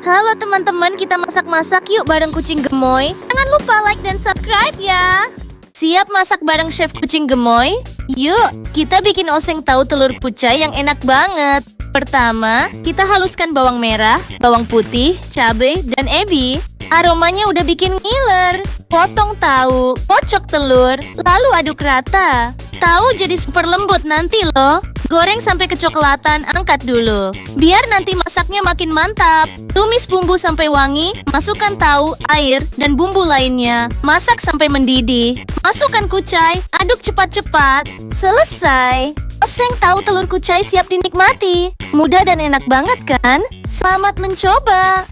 Halo teman-teman, kita masak-masak yuk bareng Kucing Gemoy. Jangan lupa like dan subscribe ya. Siap masak bareng Chef Kucing Gemoy? Yuk, kita bikin oseng tahu telur kucai yang enak banget. Pertama, kita haluskan bawang merah, bawang putih, cabai, dan ebi. Aromanya udah bikin ngiler. Potong tahu, kocok telur, lalu aduk rata. Tahu jadi super lembut nanti loh. Goreng sampai kecoklatan, angkat dulu. Biar nanti masaknya makin mantap. Tumis bumbu sampai wangi, masukkan tahu, air, dan bumbu lainnya. Masak sampai mendidih. Masukkan kucai, aduk cepat-cepat. Selesai. Oseng tahu telur kucai siap dinikmati. Mudah dan enak banget kan? Selamat mencoba.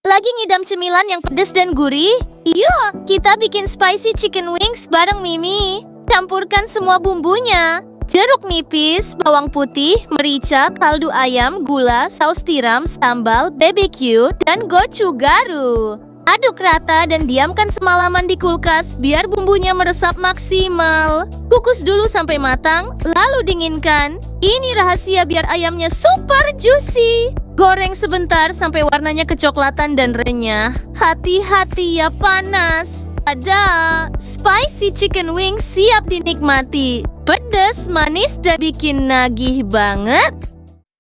Lagi ngidam cemilan yang pedas dan gurih? Yuk, kita bikin spicy chicken wings bareng Mimi. Campurkan semua bumbunya. Jeruk nipis, bawang putih, merica, kaldu ayam, gula, saus tiram, sambal, BBQ, dan gochugaru. Aduk rata dan diamkan semalaman di kulkas biar bumbunya meresap maksimal. Kukus dulu sampai matang, lalu dinginkan. Ini rahasia biar ayamnya super juicy. Goreng sebentar sampai warnanya kecoklatan dan renyah. Hati-hati ya, panas. Ada spicy chicken wings siap dinikmati. Pedas, manis, dan bikin nagih banget.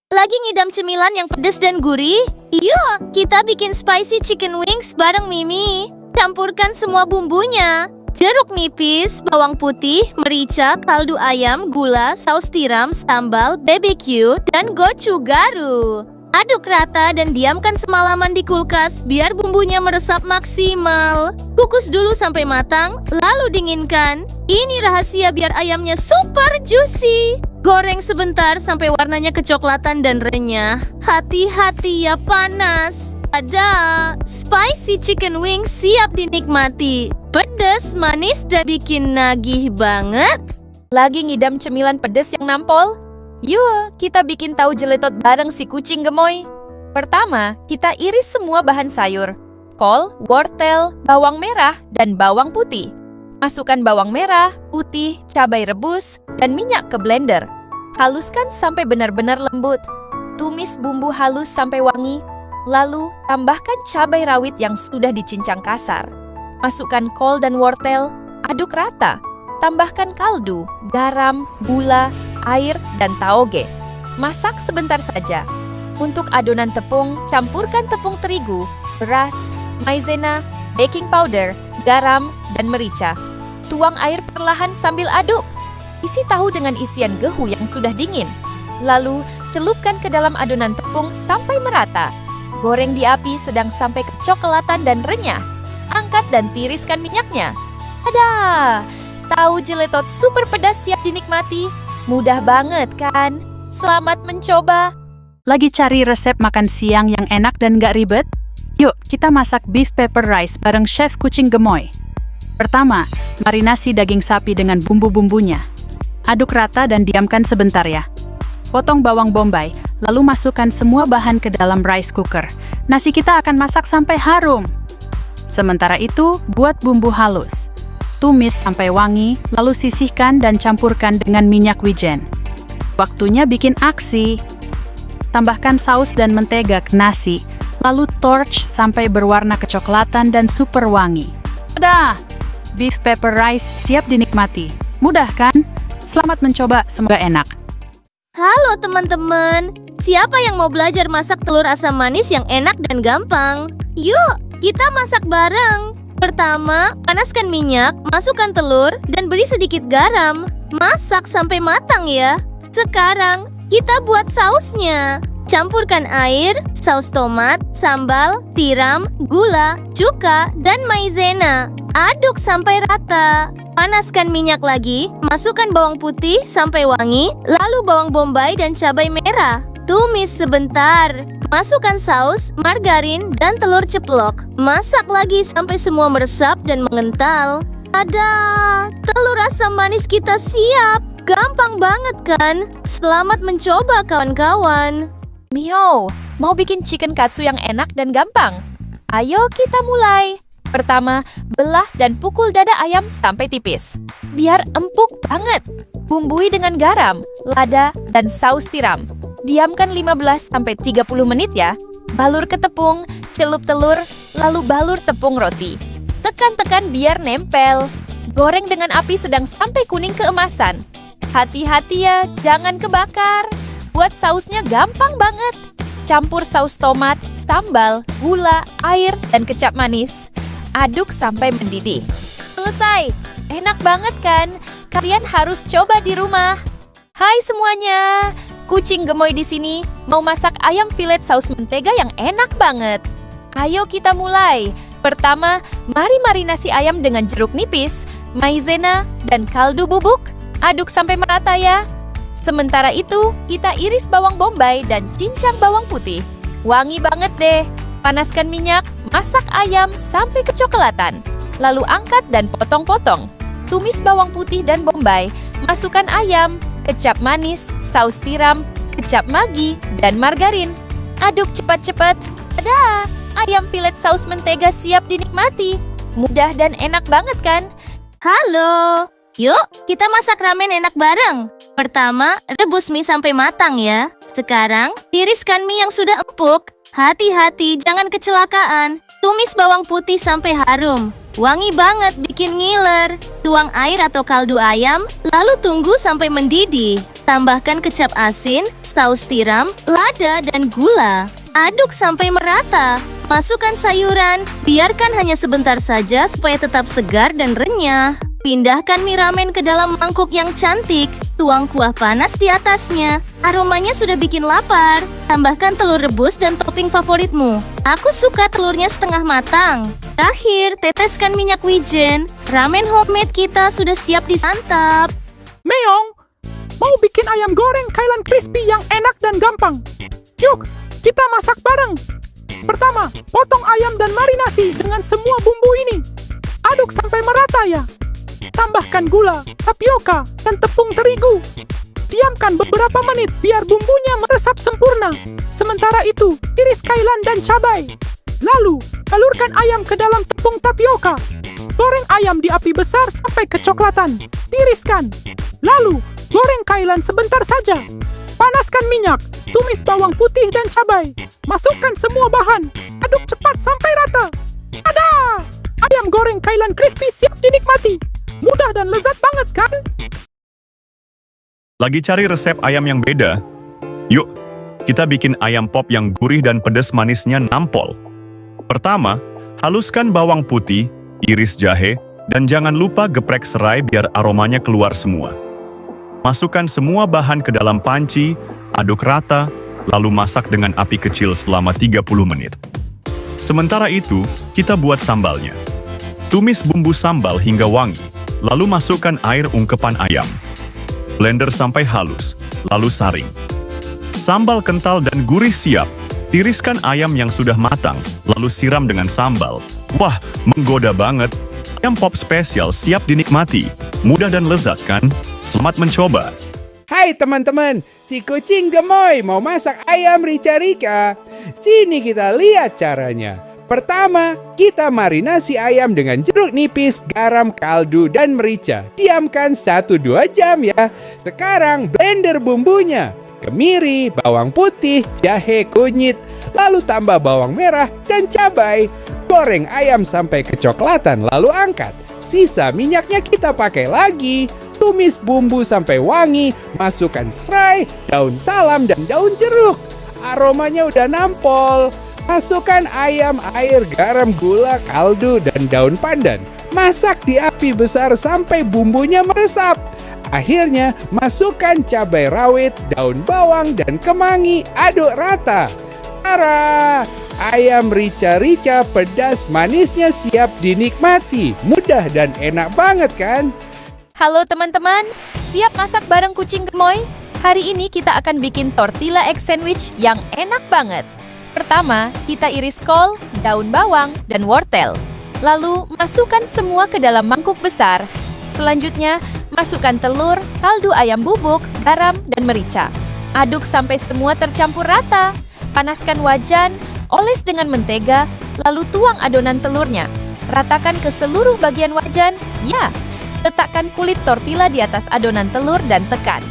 Lagi ngidam cemilan yang pedas dan gurih? Yuk, kita bikin spicy chicken wings bareng Mimi. Campurkan semua bumbunya. Jeruk nipis, bawang putih, merica, kaldu ayam, gula, saus tiram, sambal, BBQ, dan gochugaru. Aduk rata dan diamkan semalaman di kulkas biar bumbunya meresap maksimal. Kukus dulu sampai matang, lalu dinginkan. Ini rahasia biar ayamnya super juicy. Goreng sebentar sampai warnanya kecoklatan dan renyah. Hati-hati ya, panas. Ada spicy chicken wings siap dinikmati. Pedas, manis, dan bikin nagih banget. Lagi ngidam cemilan pedas yang nampol? Yuk, kita bikin tahu jeletot bareng si Kucing Gemoy. Pertama, kita iris semua bahan sayur. Kol, wortel, bawang merah, dan bawang putih. Masukkan bawang merah, putih, cabai rebus, dan minyak ke blender. Haluskan sampai benar-benar lembut. Tumis bumbu halus sampai wangi. Lalu, tambahkan cabai rawit yang sudah dicincang kasar. Masukkan kol dan wortel, aduk rata. Tambahkan kaldu, garam, gula, air, dan tauge. Masak sebentar saja. Untuk adonan tepung, campurkan tepung terigu, beras, maizena, baking powder, garam, dan merica. Tuang air perlahan sambil aduk. Isi tahu dengan isian gehu yang sudah dingin. Lalu, celupkan ke dalam adonan tepung sampai merata. Goreng di api sedang sampai kecoklatan dan renyah. Angkat dan tiriskan minyaknya. Ada! Tahu jeletot super pedas siap dinikmati. Mudah banget kan? Selamat mencoba! Lagi cari resep makan siang yang enak dan gak ribet? Yuk, kita masak beef pepper rice bareng Chef Kucing Gemoy. Pertama, marinasi daging sapi dengan bumbu-bumbunya. Aduk rata dan diamkan sebentar ya. Potong bawang bombay, lalu masukkan semua bahan ke dalam rice cooker. Nasi kita akan masak sampai harum. Sementara itu, buat bumbu halus. Tumis sampai wangi, lalu sisihkan dan campurkan dengan minyak wijen. Waktunya bikin aksi. Tambahkan saus dan mentega ke nasi, lalu torch sampai berwarna kecoklatan dan super wangi. Udah! Beef pepper rice siap dinikmati. Mudah kan? Selamat mencoba, semoga enak. Halo teman-teman, siapa yang mau belajar masak telur asam manis yang enak dan gampang? Yuk, kita masak bareng. Pertama, panaskan minyak, masukkan telur, dan beri sedikit garam. Masak sampai matang ya. Sekarang, kita buat sausnya. Campurkan air, saus tomat, sambal, tiram, gula, cuka, dan maizena. Aduk sampai rata. Panaskan minyak lagi, masukkan bawang putih sampai wangi, lalu bawang bombay dan cabai merah. Tumis sebentar. Masukkan saus, margarin, dan telur ceplok. Masak lagi sampai semua meresap dan mengental. Ada, telur asam manis kita siap. Gampang banget kan? Selamat mencoba kawan-kawan. Mio, mau bikin chicken katsu yang enak dan gampang? Ayo kita mulai. Pertama, belah dan pukul dada ayam sampai tipis. Biar empuk banget. Bumbui dengan garam, lada, dan saus tiram. Diamkan 15-30 menit ya. Balur ke tepung, Celup telur, lalu balur tepung roti. Tekan-tekan biar nempel. Goreng dengan api sedang sampai kuning keemasan. Hati-hati ya, jangan kebakar. Buat sausnya gampang banget. Campur saus tomat, sambal, gula, air, dan kecap manis. Aduk sampai mendidih. Selesai. Enak banget kan? Kalian harus coba di rumah. Hai semuanya. Kucing gemoy di sini mau masak ayam filet saus mentega yang enak banget. Ayo kita mulai. Pertama, mari marinasi ayam dengan jeruk nipis, maizena, dan kaldu bubuk. Aduk sampai merata ya. Sementara itu, kita iris bawang bombay dan cincang bawang putih. Wangi banget deh. Panaskan minyak, masak ayam sampai kecoklatan. Lalu angkat dan potong-potong. Tumis bawang putih dan bombay, masukkan ayam, kecap manis, saus tiram, kecap Maggi, dan margarin. Aduk cepat-cepat. Tada! Ayam filet saus mentega siap dinikmati. Mudah dan enak banget kan? Halo, yuk kita masak ramen enak bareng. Pertama, rebus mie sampai matang ya. Sekarang, tiriskan mie yang sudah empuk. Hati-hati, jangan kecelakaan. Tumis bawang putih sampai harum. Wangi banget, bikin ngiler. Tuang air atau kaldu ayam, lalu tunggu sampai mendidih. Tambahkan kecap asin, saus tiram, lada, dan gula. Aduk sampai merata. Masukkan sayuran, biarkan hanya sebentar saja supaya tetap segar dan renyah. Pindahkan mie ramen ke dalam mangkuk yang cantik. Tuang kuah panas di atasnya. Aromanya sudah bikin lapar. Tambahkan telur rebus dan topping favoritmu. Aku suka telurnya setengah matang. Terakhir, teteskan minyak wijen. Ramen homemade kita sudah siap disantap. Meong, mau bikin ayam goreng kailan crispy yang enak dan gampang. Yuk, kita masak bareng. Pertama, potong ayam dan marinasi dengan semua bumbu ini. Aduk sampai merata ya. Tambahkan gula, tapioka, dan tepung terigu. Diamkan beberapa menit biar bumbunya meresap sempurna. Sementara itu, iris kailan dan cabai. Lalu, halurkan ayam ke dalam tepung tapioka. Goreng ayam di api besar sampai kecoklatan. Tiriskan. Lalu, goreng kailan sebentar saja. Panaskan minyak, tumis bawang putih dan cabai. Masukkan semua bahan. Aduk cepat sampai rata. Ada! Ayam goreng kailan crispy siap dinikmati. Mudah dan lezat banget kan? Lagi cari resep ayam yang beda? Yuk, kita bikin ayam pop yang gurih dan pedas manisnya nampol. Pertama, haluskan bawang putih, iris jahe, dan jangan lupa geprek serai biar aromanya keluar semua. Masukkan semua bahan ke dalam panci, aduk rata, lalu masak dengan api kecil selama 30 menit. Sementara itu, kita buat sambalnya. Tumis bumbu sambal hingga wangi, lalu masukkan air ungkepan ayam. Blender sampai halus, lalu saring. Sambal kental dan gurih siap. Tiriskan ayam yang sudah matang, lalu siram dengan sambal. Wah, menggoda banget. Ayam pop spesial siap dinikmati. Mudah dan lezat kan? Selamat mencoba. Hai teman-teman, si kucing gemoy mau masak ayam rica-rica. Sini kita lihat caranya. Pertama, kita marinasi ayam dengan jeruk nipis, garam, kaldu, dan merica. Diamkan 1-2 jam ya. Sekarang blender bumbunya. Kemiri, bawang putih, jahe, kunyit, lalu tambah bawang merah dan cabai. Goreng ayam sampai kecoklatan lalu angkat. Sisa minyaknya kita pakai lagi. Tumis bumbu sampai wangi, masukkan serai, daun salam, dan daun jeruk. Aromanya udah nampol. Masukkan ayam, air, garam, gula, kaldu, dan daun pandan. Masak di api besar sampai bumbunya meresap. Akhirnya, masukkan cabai rawit, daun bawang, dan kemangi. Aduk rata. Tara! Ayam rica-rica pedas manisnya siap dinikmati. Mudah dan enak banget kan? Halo teman-teman, siap masak bareng kucing gemoy? Hari ini kita akan bikin tortilla egg sandwich yang enak banget. Pertama, kita iris kol, daun bawang, dan wortel. Lalu, masukkan semua ke dalam mangkuk besar. Selanjutnya, masukkan telur, kaldu ayam bubuk, garam, dan merica. Aduk sampai semua tercampur rata. Panaskan wajan, oles dengan mentega, lalu tuang adonan telurnya. Ratakan ke seluruh bagian wajan. Ya, letakkan kulit tortilla di atas adonan telur dan tekan.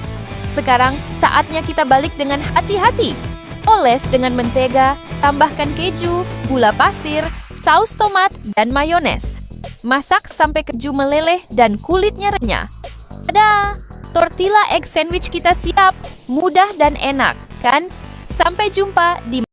Sekarang, saatnya kita balik dengan hati-hati. Oles dengan mentega, Tambahkan keju, gula pasir, saus tomat, dan mayones. Masak sampai keju meleleh dan kulitnya renyah. Tada! Tortilla egg sandwich kita siap. Mudah dan enak, kan? Sampai jumpa di...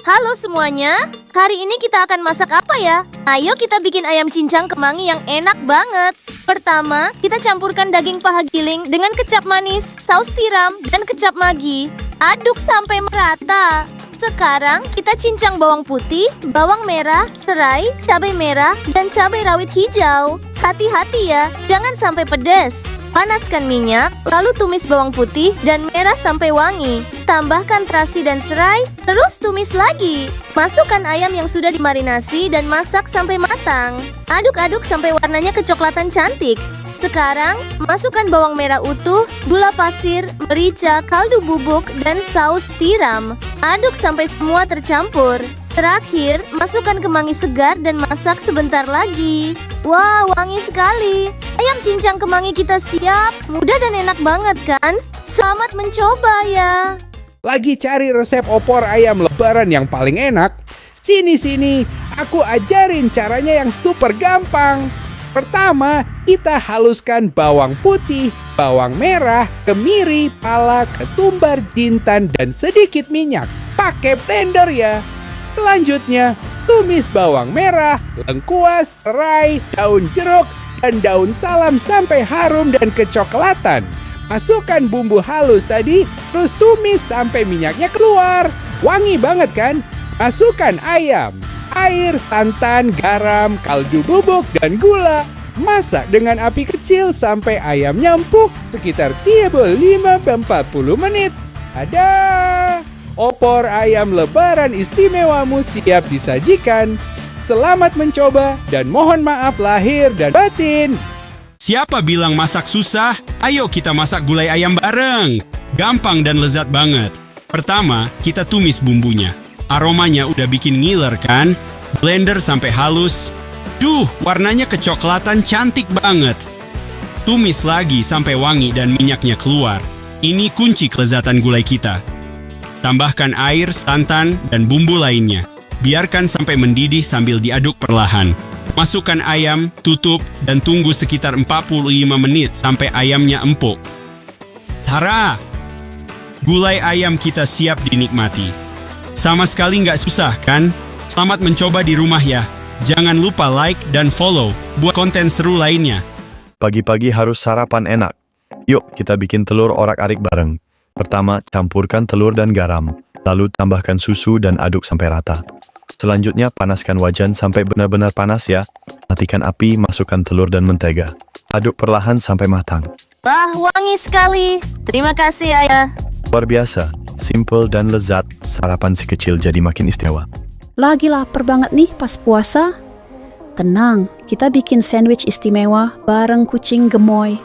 Halo semuanya, hari ini kita akan masak apa ya? Ayo kita bikin ayam cincang kemangi yang enak banget. Pertama, kita campurkan daging paha giling dengan kecap manis, saus tiram, dan kecap Maggi. Aduk sampai merata. Sekarang kita cincang bawang putih, bawang merah, serai, cabai merah, dan cabai rawit hijau. Hati-hati ya, jangan sampai pedas. Panaskan minyak, lalu tumis bawang putih dan merah sampai wangi. Tambahkan terasi dan serai, terus tumis lagi. Masukkan ayam yang sudah dimarinasi dan masak sampai matang. Aduk-aduk sampai warnanya kecoklatan cantik. Sekarang, masukkan bawang merah utuh, gula pasir, merica, kaldu bubuk, dan saus tiram. Aduk sampai semua tercampur. Terakhir, masukkan kemangi segar dan masak sebentar lagi. Wah, wangi sekali. Ayam cincang kemangi kita siap. Mudah dan enak banget kan? Selamat mencoba ya. Lagi cari resep opor ayam lebaran yang paling enak? Sini, aku ajarin caranya yang super gampang. Pertama, kita haluskan bawang putih, bawang merah, kemiri, pala, ketumbar, jintan, dan sedikit minyak. Pakai blender ya. Selanjutnya, tumis bawang merah, lengkuas, serai, daun jeruk, dan daun salam sampai harum dan kecoklatan. Masukkan bumbu halus tadi, terus tumis sampai minyaknya keluar. Wangi banget kan? Masukkan ayam, air, santan, garam, kaldu bubuk, dan gula. Masak dengan api kecil sampai ayamnya empuk sekitar 35-40 menit. Ada! Opor ayam lebaran istimewamu siap disajikan. Selamat mencoba dan mohon maaf lahir dan batin. Siapa bilang masak susah? Ayo kita masak gulai ayam bareng. Gampang dan lezat banget. Pertama, kita tumis bumbunya. Aromanya udah bikin ngiler kan? Blender sampai halus. Duh, warnanya kecoklatan cantik banget. Tumis lagi sampai wangi dan minyaknya keluar. Ini kunci kelezatan gulai kita. Tambahkan air, santan, dan bumbu lainnya. Biarkan sampai mendidih sambil diaduk perlahan. Masukkan ayam, tutup, dan tunggu sekitar 45 menit sampai ayamnya empuk. Tara! Gulai ayam kita siap dinikmati. Sama sekali nggak susah kan? Selamat mencoba di rumah ya. Jangan lupa like dan follow buat konten seru lainnya. Pagi-pagi harus sarapan enak. Yuk, kita bikin telur orak-arik bareng. Pertama, campurkan telur dan garam. Lalu tambahkan susu dan aduk sampai rata. Selanjutnya, panaskan wajan sampai benar-benar panas ya. Matikan api, masukkan telur dan mentega. Aduk perlahan sampai matang. Wah, wangi sekali. Terima kasih, Ayah. Luar biasa, simple dan lezat, sarapan si kecil jadi makin istimewa. Lagi lapar banget nih pas puasa. Tenang, kita bikin sandwich istimewa bareng kucing gemoy.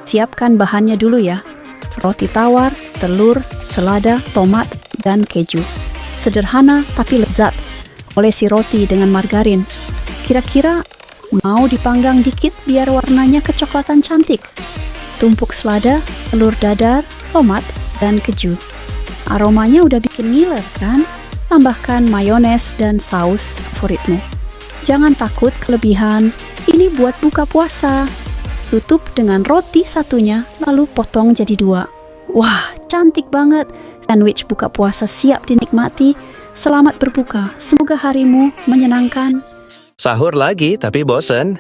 Siapkan bahannya dulu ya. Roti tawar, telur, selada, tomat, dan keju. Sederhana tapi lezat. Olesi roti dengan margarin. Kira-kira mau dipanggang dikit biar warnanya kecoklatan cantik. Tumpuk selada, telur dadar, tomat, dan keju. Aromanya udah bikin ngiler kan? Tambahkan mayones dan saus favoritmu. Jangan takut kelebihan, ini buat buka puasa. Tutup dengan roti satunya, lalu potong jadi 2. Wah, cantik banget. Sandwich buka puasa siap dinikmati. Selamat berbuka, semoga harimu menyenangkan. Sahur lagi tapi bosen?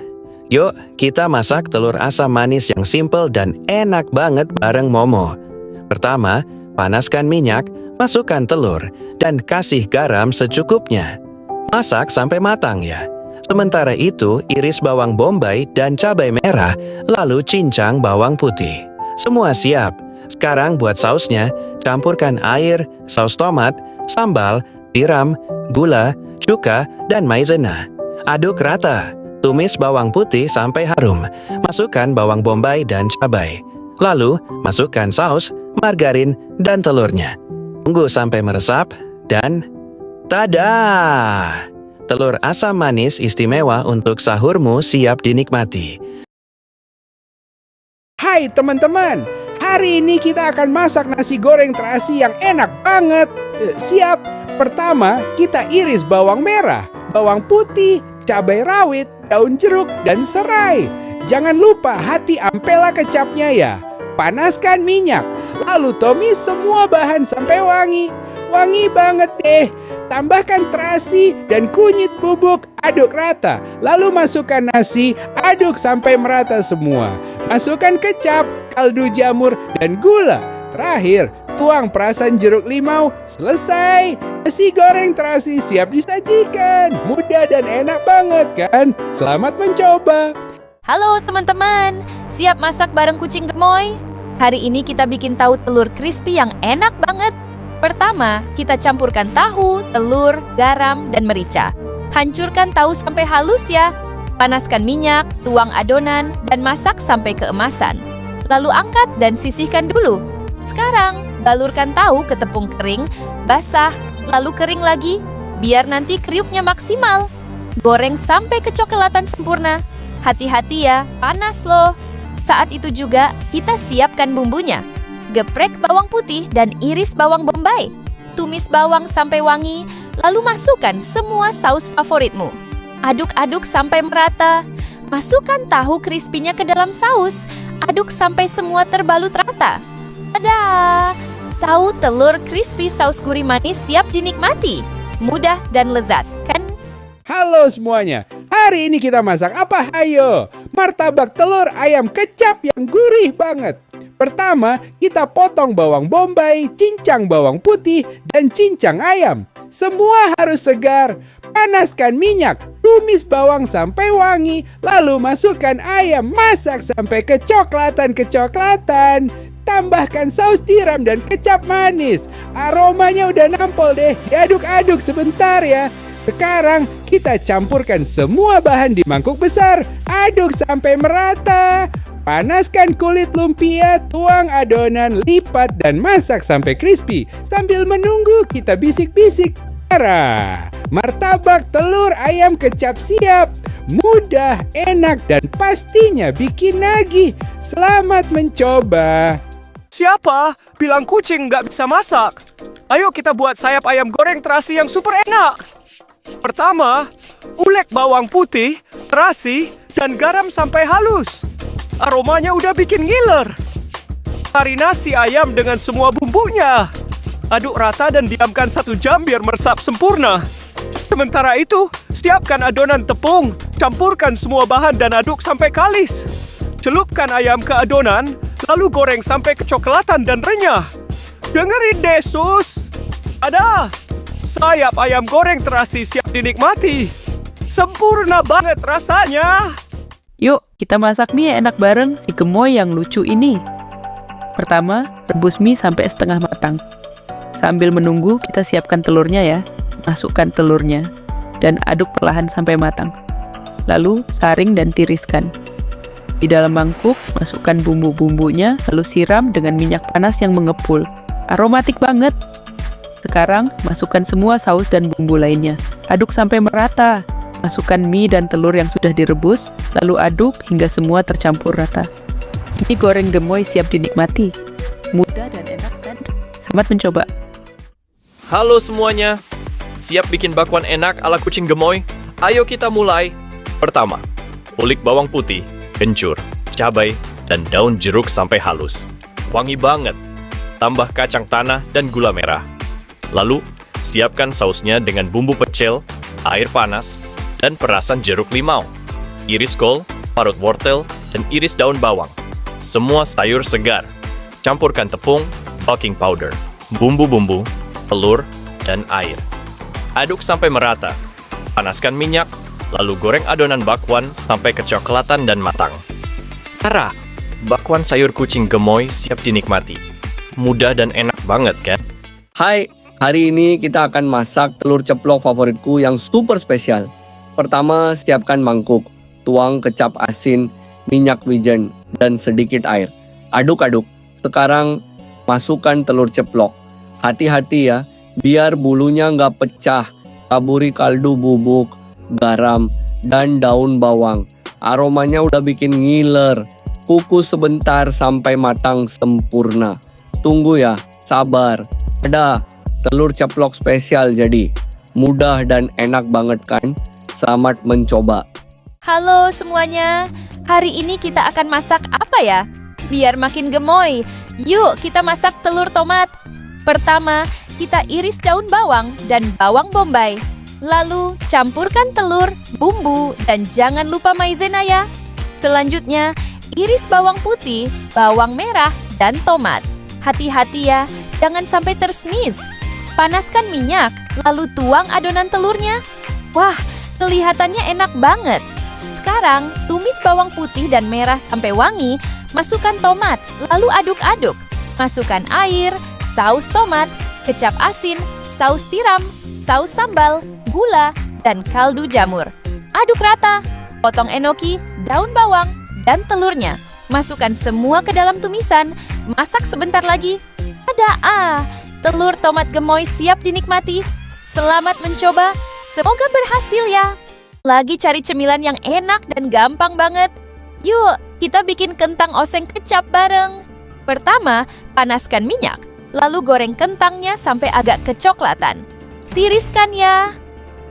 Yuk, kita masak telur asam manis yang simple dan enak banget bareng Momo. Pertama, panaskan minyak, masukkan telur, dan kasih garam secukupnya. Masak sampai matang ya. Sementara itu, iris bawang bombay dan cabai merah, lalu cincang bawang putih. Semua siap. Sekarang buat sausnya, campurkan air, saus tomat, sambal, tiram, gula, cuka, dan maizena. Aduk rata. Tumis bawang putih sampai harum. Masukkan bawang bombay dan cabai. Lalu, masukkan saus, margarin, dan telurnya. Tunggu sampai meresap, dan tada! Telur asam manis istimewa untuk sahurmu siap dinikmati. Hai teman-teman, hari ini kita akan masak nasi goreng terasi yang enak banget. Siap. Pertama, kita iris bawang merah, bawang putih, cabai rawit, daun jeruk, dan serai. Jangan lupa hati ampela kecapnya ya. Panaskan minyak, lalu tumis semua bahan sampai wangi. Wangi banget deh. Tambahkan terasi dan kunyit bubuk, aduk rata. Lalu masukkan nasi, aduk sampai merata semua. Masukkan kecap, kaldu jamur, dan gula. Terakhir, tuang perasan jeruk limau. Selesai. Nasi goreng terasi siap disajikan. Mudah dan enak banget kan? Selamat mencoba. Halo teman-teman, siap masak bareng kucing gemoy? Hari ini kita bikin tahu telur crispy yang enak banget. Pertama, kita campurkan tahu, telur, garam, dan merica. Hancurkan tahu sampai halus ya. Panaskan minyak, tuang adonan, dan masak sampai keemasan. Lalu angkat dan sisihkan dulu. Sekarang, balurkan tahu ke tepung kering, basah, lalu kering lagi, biar nanti kriuknya maksimal. Goreng sampai kecoklatan sempurna. Hati-hati ya, panas loh. Saat itu juga, kita siapkan bumbunya. Geprek bawang putih dan iris bawang bombay. Tumis bawang sampai wangi, lalu masukkan semua saus favoritmu. Aduk-aduk sampai merata. Masukkan tahu crispy-nya ke dalam saus. Aduk sampai semua terbalut rata. Tada! Tahu telur crispy saus gurih manis siap dinikmati. Mudah dan lezat, kan? Halo semuanya, hari ini kita masak apa? Ayo, martabak telur ayam kecap yang gurih banget. Pertama, kita potong bawang bombay, cincang bawang putih, dan cincang ayam. Semua harus segar. Panaskan minyak, tumis bawang sampai wangi, lalu masukkan ayam, masak sampai kecoklatan. Tambahkan saus tiram dan kecap manis. Aromanya udah nampol deh, diaduk-aduk sebentar ya. Sekarang kita campurkan semua bahan di mangkuk besar. Aduk sampai merata. Panaskan kulit lumpia, tuang adonan, lipat dan masak sampai crispy. Sambil menunggu kita bisik-bisik. Martabak telur ayam kecap siap. Mudah, enak dan pastinya bikin nagih. Selamat mencoba. Siapa bilang kucing nggak bisa masak? Ayo kita buat sayap ayam goreng terasi yang super enak. Pertama, ulek bawang putih, terasi, dan garam sampai halus. Aromanya udah bikin ngiler. Marinasi ayam dengan semua bumbunya. Aduk rata dan diamkan 1 jam biar meresap sempurna. Sementara itu, siapkan adonan tepung, campurkan semua bahan dan aduk sampai kalis. Celupkan ayam ke adonan, lalu goreng sampai kecoklatan dan renyah. Dengerin deh, sus. Ada sayap ayam goreng terasi siap dinikmati. Sempurna banget rasanya. Yuk, kita masak mie enak bareng si gemoy yang lucu ini. Pertama, rebus mie sampai setengah matang. Sambil menunggu, kita siapkan telurnya ya. Masukkan telurnya dan aduk perlahan sampai matang. Lalu, saring dan tiriskan. Di dalam mangkuk, masukkan bumbu-bumbunya, lalu siram dengan minyak panas yang mengepul. Aromatik banget. Sekarang, masukkan semua saus dan bumbu lainnya. Aduk sampai merata. Masukkan mie dan telur yang sudah direbus, lalu aduk hingga semua tercampur rata. Mie goreng gemoy siap dinikmati. Mudah dan enak kan? Selamat mencoba. Halo semuanya. Siap bikin bakwan enak ala kucing gemoy? Ayo kita mulai. Pertama, ulik bawang putih, kencur, cabai, dan daun jeruk sampai halus. Wangi banget. Tambah kacang tanah dan gula merah. Lalu, siapkan sausnya dengan bumbu pecel, air panas, dan perasan jeruk limau. Iris kol, parut wortel, dan iris daun bawang. Semua sayur segar. Campurkan tepung, baking powder, bumbu-bumbu, telur, dan air. Aduk sampai merata. Panaskan minyak, lalu goreng adonan bakwan sampai kecoklatan dan matang. Tara, bakwan sayur kucing gemoy siap dinikmati. Mudah dan enak banget kan? Hai, hari ini kita akan masak telur ceplok favoritku yang super spesial. Pertama, siapkan mangkuk, tuang kecap asin, minyak wijen, dan sedikit air. Aduk-aduk. Sekarang, masukkan telur ceplok. Hati-hati ya, biar bulunya nggak pecah. Taburi kaldu bubuk, garam, dan daun bawang. Aromanya udah bikin ngiler. Kukus sebentar sampai matang sempurna. Tunggu ya, sabar. Ada, Telur ceplok spesial jadi. Mudah dan enak banget kan? Selamat mencoba. Halo semuanya, hari ini kita akan masak apa ya? Biar makin gemoy, yuk kita masak telur tomat. Pertama, kita iris daun bawang dan bawang bombay. Lalu, campurkan telur, bumbu, dan jangan lupa maizena ya. Selanjutnya, iris bawang putih, bawang merah, dan tomat. Hati-hati ya, jangan sampai tersnis. Panaskan minyak, lalu tuang adonan telurnya. Wah, kelihatannya enak banget. Sekarang, tumis bawang putih dan merah sampai wangi, masukkan tomat, lalu aduk-aduk. Masukkan air, saus tomat, kecap asin, saus tiram, saus sambal, gula, dan kaldu jamur. Aduk rata, potong enoki, daun bawang, dan telurnya. Masukkan semua ke dalam tumisan, masak sebentar lagi. Telur tomat gemoy siap dinikmati. Selamat mencoba, semoga berhasil ya. Lagi cari cemilan yang enak dan gampang banget. Yuk, kita bikin kentang oseng kecap bareng. Pertama, panaskan minyak, lalu goreng kentangnya sampai agak kecoklatan. Tiriskan ya.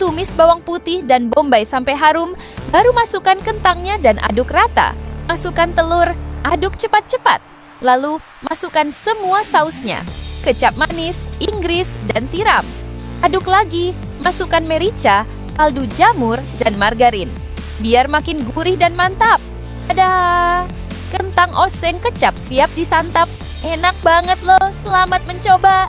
Tumis bawang putih dan bombay sampai harum, baru masukkan kentangnya dan aduk rata. Masukkan telur, aduk cepat-cepat. Lalu, masukkan semua sausnya. Kecap manis, Inggris, dan tiram. Aduk lagi, masukkan merica, kaldu jamur, dan margarin. Biar makin gurih dan mantap. Ada kentang oseng kecap siap disantap. Enak banget loh, selamat mencoba.